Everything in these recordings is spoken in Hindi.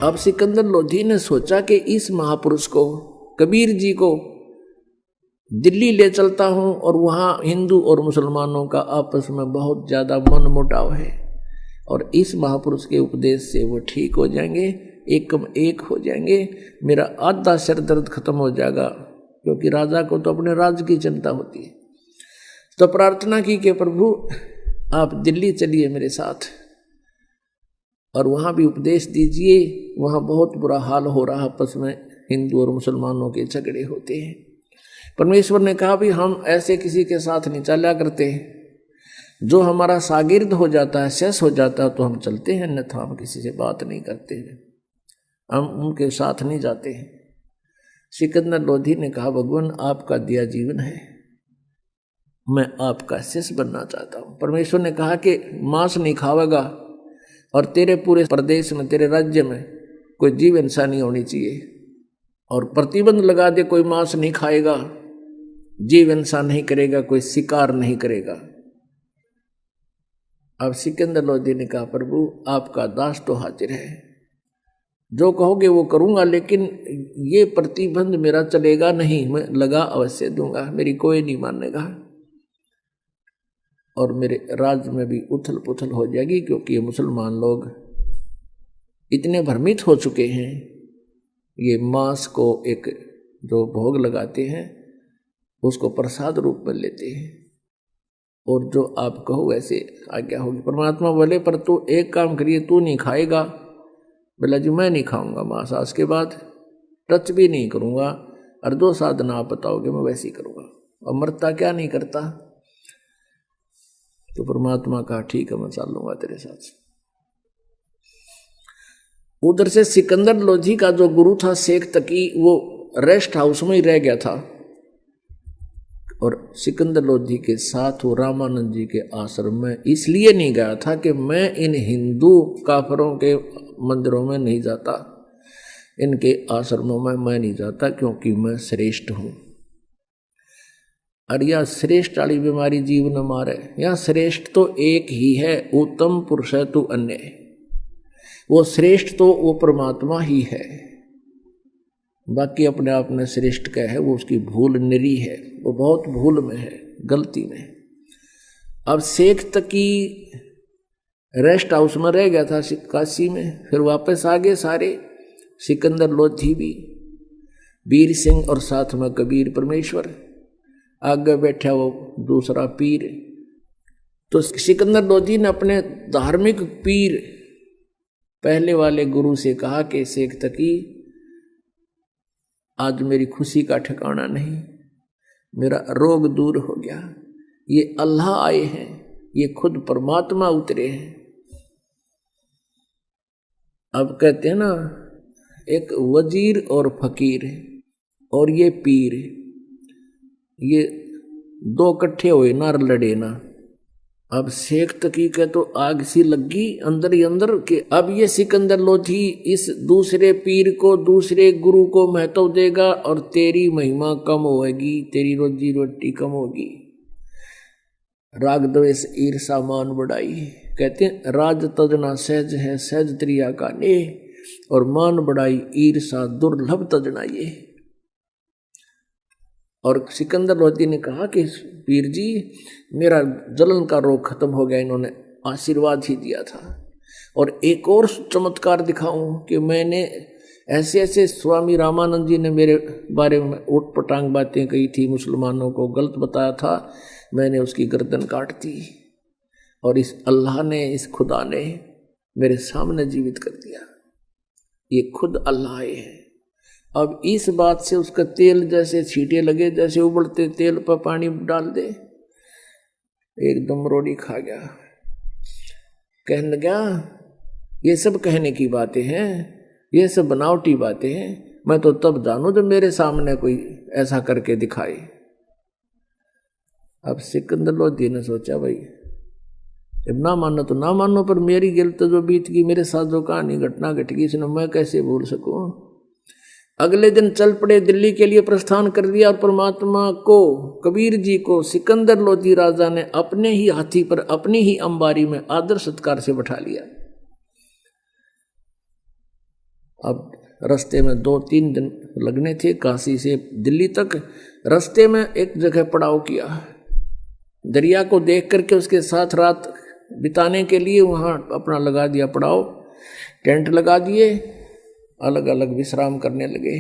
अब सिकंदर लोधी ने सोचा कि इस महापुरुष को, कबीर जी को दिल्ली ले चलता हूं और वहां हिंदू और मुसलमानों का आपस में बहुत ज्यादा मनमुटाव है और इस महापुरुष के उपदेश से वो ठीक हो जाएंगे, एकम एक हो जाएंगे, मेरा आधा सर दर्द खत्म हो जाएगा, क्योंकि राजा को तो अपने राज्य की चिंता होती है। तो प्रार्थना की कि प्रभु आप दिल्ली चलिए मेरे साथ और वहां भी उपदेश दीजिए, वहां बहुत बुरा हाल हो रहा, आपस में हिंदू और मुसलमानों के झगड़े होते हैं। परमेश्वर ने कहा भी हम ऐसे किसी के साथ नहीं चला करते, जो हमारा शागिर्द हो जाता है, शेष हो जाता है तो हम चलते हैं, अन्यथा हम किसी से बात नहीं करते हैं, हम उनके साथ नहीं जाते हैं। सिकंदर लोधी ने कहा भगवान आपका दिया जीवन है, मैं आपका शिष्य बनना चाहता हूं। परमेश्वर ने कहा कि मांस नहीं खावेगा और तेरे पूरे प्रदेश में, तेरे राज्य में कोई जीव हिंसा नहीं होनी चाहिए, और प्रतिबंध लगा दे कोई मांस नहीं खाएगा, जीव हिंसा नहीं करेगा, कोई शिकार नहीं करेगा। अब सिकंदर लोधी ने कहा प्रभु आपका दास तो हाजिर है, जो कहोगे वो करूंगा, लेकिन ये प्रतिबंध मेरा चलेगा नहीं, मैं लगा अवश्य दूंगा, मेरी कोई नहीं मानेगा और मेरे राज्य में भी उथल पुथल हो जाएगी, क्योंकि ये मुसलमान लोग इतने भ्रमित हो चुके हैं, ये मांस को एक जो भोग लगाते हैं उसको प्रसाद रूप में लेते हैं और जो आप कहो वैसे आज्ञा होगी। परमात्मा बोले पर तू एक काम करिए, तू नहीं खाएगा। बोला जी मैं नहीं खाऊंगा मांस, आज के बाद टच भी नहीं करूंगा, और जो साधना आप बताओगे मैं वैसे ही करूंगा, और मरता क्या नहीं करता। तो परमात्मा कहा ठीक है मैं चल लूंगा तेरे साथ। उधर से सिकंदर लोधी का जो गुरु था शेख तकी, वो रेस्ट हाउस में ही रह गया था और सिकंदर लोधी के साथ वो रामानंद जी के आश्रम में इसलिए नहीं गया था कि मैं इन हिंदू काफरों के मंदिरों में नहीं जाता, इनके आश्रमों में मैं नहीं जाता, क्योंकि मैं श्रेष्ठ हूं। और यह श्रेष्ठ वाली बीमारी जीव न मारे, यह श्रेष्ठ तो एक ही है, उत्तम पुरुष है तू अन्य, वो श्रेष्ठ तो वो परमात्मा ही है, बाकी अपने आप में श्रेष्ठ का है वो उसकी भूल निरी है, वो बहुत भूल में है, गलती में। अब शेख तकी रेस्ट हाउस में रह गया था काशी में, फिर वापस आ गए सारे, सिकंदर लोधी भी, वीर सिंह और साथ में कबीर परमेश्वर, आगे बैठा वो दूसरा पीर। तो सिकंदर लोधी ने अपने धार्मिक पीर पहले वाले गुरु से कहा कि शेख तकी आज मेरी खुशी का ठिकाना नहीं, मेरा रोग दूर हो गया, ये अल्लाह आए हैं, ये खुद परमात्मा उतरे हैं। अब कहते हैं ना एक वजीर और फकीर और ये पीर, ये दो इकट्ठे हुए ना लड़े ना। अब शेख तकी के तो आग सी लगी अंदर ही अंदर कि अब ये सिकंदर लोधी इस दूसरे पीर को, दूसरे गुरु को महत्व देगा और तेरी महिमा कम होगी, तेरी रोजी रोटी कम होगी। राग द्वेष ईर्षा मान बढ़ाई, कहते हैं राज तजना सहज है, सहज त्रिया का ने, और मान बढ़ाई ईर्षा दुर्लभ तजना ये। और सिकंदर लोधी ने कहा कि पीर जी मेरा जलन का रोग खत्म हो गया, इन्होंने आशीर्वाद ही दिया था, और एक और चमत्कार दिखाऊं कि मैंने ऐसे ऐसे स्वामी रामानंद जी ने मेरे बारे में उठ पटांग बातें कही थी, मुसलमानों को गलत बताया था, मैंने उसकी गर्दन काट दी और इस अल्लाह ने, इस खुदा ने मेरे सामने जीवित कर दिया, ये खुद अल्लाह है। अब इस बात से उसका तेल जैसे छींटे लगे, जैसे उबलते तेल पर पानी डाल दे, एकदम रोड़ी खा गया। कहने लगा ये सब कहने की बातें हैं, ये सब बनावटी बातें हैं, मैं तो तब जानूं जब मेरे सामने कोई ऐसा करके दिखाए। अब सिकंदर लोधी ने सोचा भाई जब ना मानो तो ना मानो, पर मेरी गिल्त जो बीत गई, मेरे साथ जो कहानी घटना घट गई, इसने मैं कैसे भूल सकूं। अगले दिन चल पड़े, दिल्ली के लिए प्रस्थान कर दिया, और परमात्मा को, कबीर जी को सिकंदर लोधी राजा ने अपने ही हाथी पर, अपनी ही अंबारी में आदर सत्कार से बैठा लिया। अब रास्ते में 2-3 दिन लगने थे काशी से दिल्ली तक। रास्ते में एक जगह पड़ाव किया, दरिया को देख करके उसके साथ रात बिताने के लिए वहाँ अपना लगा दिया पड़ाव, टेंट लगा दिए, अलग अलग विश्राम करने लगे।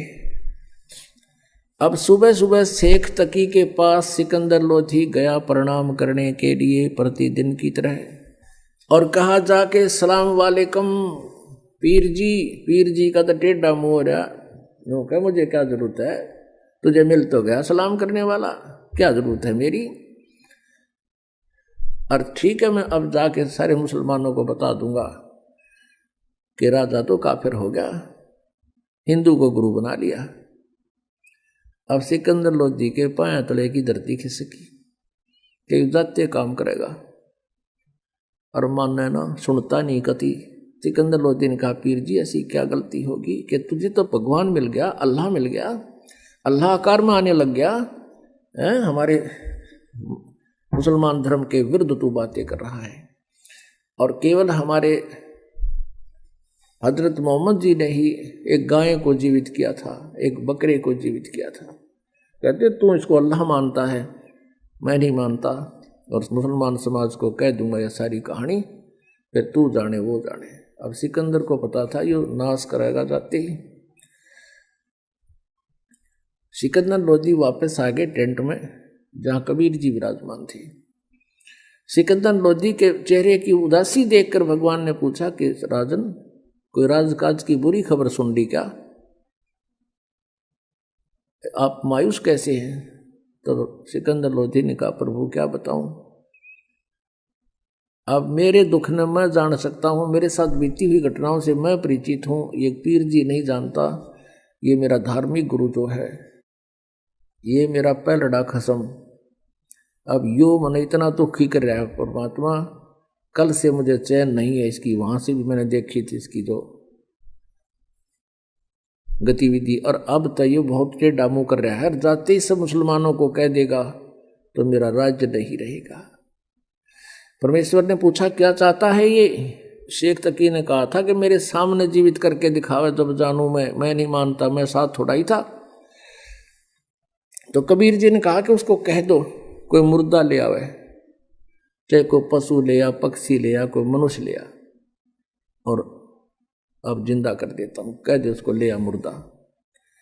अब सुबह सुबह शेख तकी के पास सिकंदर लोधी गया प्रणाम करने के लिए प्रतिदिन की तरह, और कहा जाके सलाम वालेकुम पीर जी। पीर जी का तो टेढ़ा मुंह हो रहा, नो क्या मुझे क्या जरूरत है, तुझे मिल तो गया सलाम करने वाला, क्या जरूरत है मेरी। और ठीक है, मैं अब जाके सारे मुसलमानों को बता दूंगा कि राजा तो काफिर हो गया, हिंदू को गुरु बना लिया। अब सिकंदर लोधी के पांव तले की धरती खिसकी कि जाते काम करेगा, और मानना ना सुनता नहीं कति। सिकंदर लोधी ने कहा पीर जी ऐसी क्या गलती होगी कि तुझे तो भगवान मिल गया, अल्लाह मिल गया, अल्लाह आकार में आने लग गया है, हमारे मुसलमान धर्म के विरुद्ध तू बातें कर रहा है। और केवल हमारे हजरत मोहम्मद जी ने ही एक गाय को जीवित किया था, एक बकरे को जीवित किया था। कहते तू इसको अल्लाह मानता है, मैं नहीं मानता, और मुसलमान समाज को कह दूंगा यह सारी कहानी, फिर तू जाने वो जाने। अब सिकंदर को पता था ये नाश कराएगा जाते ही। सिकंदर लोधी वापस आ गए टेंट में जहां कबीर जी विराजमान थे। सिकंदर लोधी के चेहरे की उदासी देखकर भगवान ने पूछा कि राजन कोई राजकाज की बुरी खबर सुन ली क्या, आप मायूस कैसे हैं। तो सिकंदर लोधी ने कहा प्रभु क्या बताऊं, अब मेरे दुख ने मैं जान सकता हूं, मेरे साथ बीती हुई घटनाओं से मैं परिचित हूं, ये पीर जी नहीं जानता, ये मेरा धार्मिक गुरु जो है, ये मेरा पहलड़ा खसम, अब यो मन इतना दुखी कर रहा है परमात्मा, कल से मुझे चैन नहीं है इसकी, वहां से भी मैंने देखी थी इसकी जो गतिविधि, और अब तो ये बहुत टेढ़ा मुंह कर रहा है, जाते ही सब मुसलमानों को कह देगा तो मेरा राज्य नहीं रहेगा। परमेश्वर ने पूछा क्या चाहता है ये। शेख तकी ने कहा था कि मेरे सामने जीवित करके दिखावे जब जानू मैं नहीं मानता, मैं साथ थोड़ा ही था। तो कबीर जी ने कहा कि उसको कह दो कोई मुर्दा ले आवे, चाहे कोई पशु ले आ, पक्षी ले आ, कोई मनुष्य ले आ, और अब जिंदा कर देता हूं, कह दे उसको ले आ मुर्दा।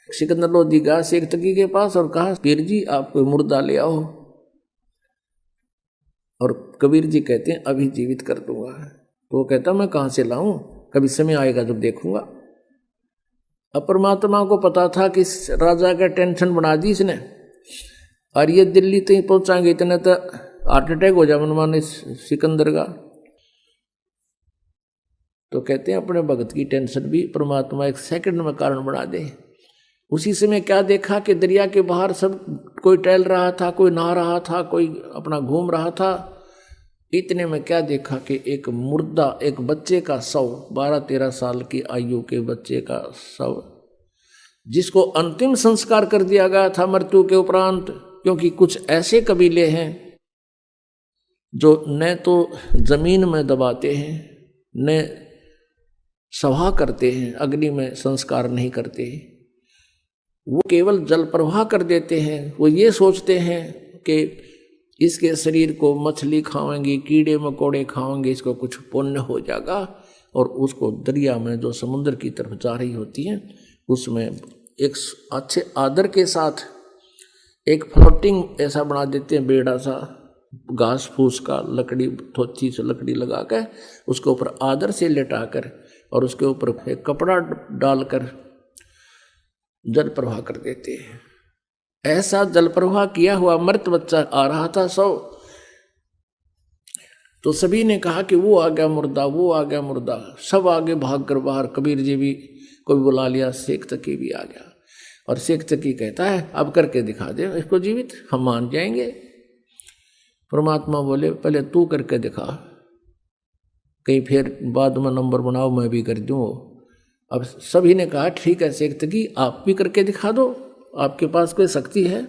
सिकंदर लोधी गया शेख तकी के पास और कहा पीर जी आप कोई मुर्दा ले आओ, और कबीर जी कहते हैं अभी जीवित कर दूंगा। तो वो कहता मैं कहां से लाऊं, कभी समय आएगा जब देखूंगा। अब परमात्मा को पता था कि राजा का टेंशन बना दी इसने, और ये दिल्ली तक पहुंचाएंगे इतने तो हार्ट अटैक हो जाए मनमाने सिकंदर का। तो कहते हैं अपने भगत की टेंशन भी परमात्मा एक सेकंड में कारण बना दे। उसी समय क्या देखा कि दरिया के बाहर सब कोई टहल रहा था, कोई नहा रहा था, कोई अपना घूम रहा था। इतने में क्या देखा कि एक मुर्दा, एक बच्चे का शव, 12-13 साल की आयु के बच्चे का शव, जिसको अंतिम संस्कार कर दिया गया था मृत्यु के उपरांत। क्योंकि कुछ ऐसे कबीले हैं जो न तो जमीन में दबाते हैं, न सभा करते हैं, अग्नि में संस्कार नहीं करते, वो केवल जल प्रवाह कर देते हैं। वो ये सोचते हैं कि इसके शरीर को मछली खाएंगी, कीड़े मकोड़े खाएंगे, इसको कुछ पुण्य हो जाएगा, और उसको दरिया में जो समुद्र की तरफ जा रही होती है उसमें एक अच्छे आदर के साथ एक फ्लोटिंग ऐसा बना देते हैं, बेड़ा सा घास फूस का, लकड़ी थोची से लकड़ी लगा कर उसके ऊपर आदर से लेटाकर और उसके ऊपर एक कपड़ा डालकर जल प्रवाह कर देते हैं। ऐसा जल प्रवाह किया हुआ मृत बच्चा आ रहा था सौ। तो सभी ने कहा कि वो आ गया मुर्दा, वो आ गया मुर्दा, सब आगे भाग कर बाहर। कबीर जी भी को भी बुला लिया, शेख तकी भी आ गया, और शेख तकी कहता है अब करके दिखा दे इसको जीवित, हम मान जाएंगे। परमात्मा बोले पहले तू करके दिखा, कहीं फिर बाद में नंबर बनाओ मैं भी कर दूँ। अब सभी ने कहा ठीक है शेख तकी आप भी करके दिखा दो, आपके पास कोई शक्ति है।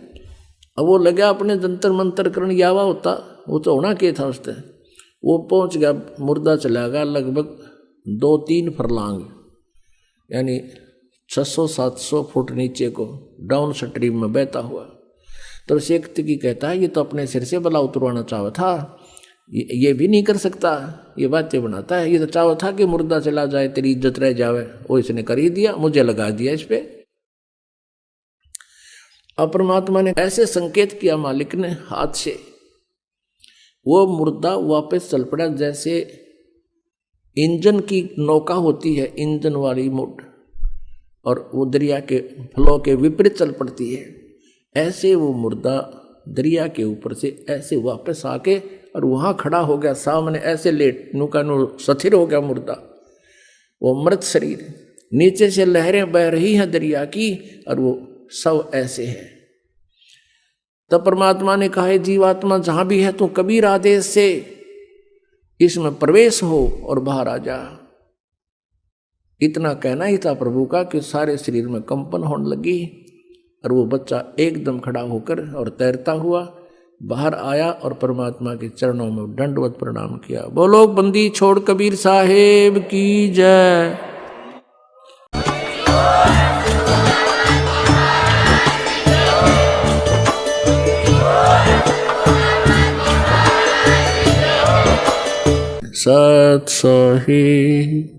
अब वो लगा अपने जंतर मंतर करण यावा होता, वो तो होना क्या था उससे। वो पहुंच गया, मुर्दा चला गया लगभग 2-3 फरलांग, यानी 600-700 फुट नीचे को डाउन स्ट्रीम में बहता हुआ। तो शेक्ति कहता है ये तो अपने सिर से बला उतरवाना चाहा था, ये भी नहीं कर सकता, ये बातें बनाता है। ये तो चाहा था कि मुर्दा चला जाए, तेरी इज्जत रह जावे, वो इसने कर ही दिया, मुझे लगा दिया इस पे। अब परमात्मा ने ऐसे संकेत किया मालिक ने हाथ से, वो मुर्दा वापस चल पड़ा। जैसे इंजन की नौका होती है, इंजन वाली मोट, और वो दरिया के फ्लो के विपरीत चल पड़ती है, ऐसे वो मुर्दा दरिया के ऊपर से ऐसे वापस आके और वहां खड़ा हो गया सामने, ऐसे लेट नूका नू स्थिर हो गया मुर्दा, वो मृत शरीर। नीचे से लहरें बह रही हैं दरिया की और वो सब ऐसे है। तब परमात्मा ने कहा जीवात्मा जहां भी है तो कबीर आदेश से इसमें प्रवेश हो और बाहर आ जा। इतना कहना ही था प्रभु का कि सारे शरीर में कंपन होने लगी और वो बच्चा एकदम खड़ा होकर और तैरता हुआ बाहर आया और परमात्मा के चरणों में दंडवत प्रणाम किया। बोलो बंदी छोड़ कबीर साहेब की जय। सत सोही।